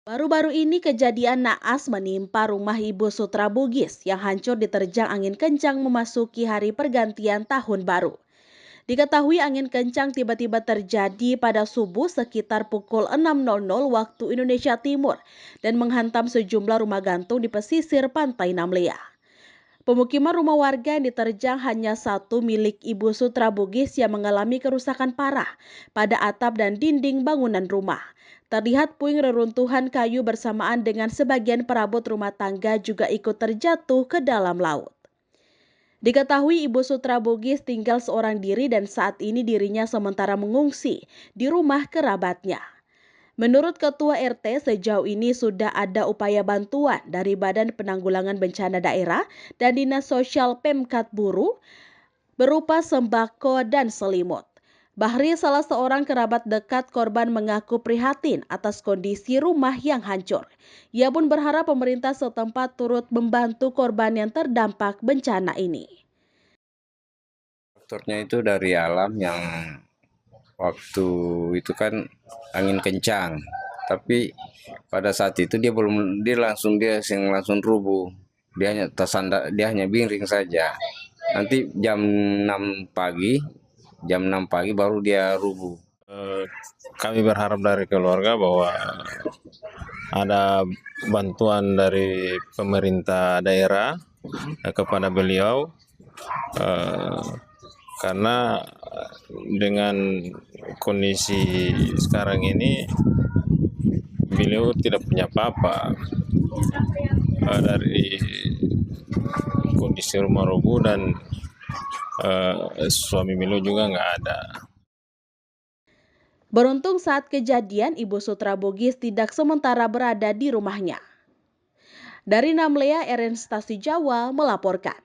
Baru-baru ini kejadian naas menimpa rumah Ibu Sutra Bugis yang hancur diterjang angin kencang memasuki hari pergantian tahun baru. Diketahui angin kencang tiba-tiba terjadi pada subuh sekitar pukul 6.00 waktu Indonesia Timur dan menghantam sejumlah rumah gantung di pesisir Pantai Namlea. Pemukiman rumah warga yang diterjang hanya satu milik Ibu Sutra Bugis yang mengalami kerusakan parah pada atap dan dinding bangunan rumah. Terlihat puing reruntuhan kayu bersamaan dengan sebagian perabot rumah tangga juga ikut terjatuh ke dalam laut. Diketahui Ibu Sutra Bugis tinggal seorang diri dan saat ini dirinya sementara mengungsi di rumah kerabatnya. Menurut Ketua RT, sejauh ini sudah ada upaya bantuan dari Badan Penanggulangan Bencana Daerah dan Dinas Sosial Pemkat Buru berupa sembako dan selimut. Bahri, salah seorang kerabat dekat korban, mengaku prihatin atas kondisi rumah yang hancur. Ia pun berharap pemerintah setempat turut membantu korban yang terdampak bencana ini. Faktornya itu dari alam yang waktu itu kan angin kencang, tapi pada saat itu dia langsung rubuh. Dia hanya tersandar, dia hanya miring saja. Nanti jam 6 pagi baru dia rubuh. Kami berharap dari keluarga bahwa ada bantuan dari pemerintah daerah kepada beliau, karena dengan kondisi sekarang ini beliau tidak punya apa-apa, dari kondisi rumah rubuh dan suami beliau juga nggak ada. Beruntung saat kejadian, Ibu Sutra Bugis tidak sementara berada di rumahnya. Dari Namlea, RN Stasi Jawa melaporkan.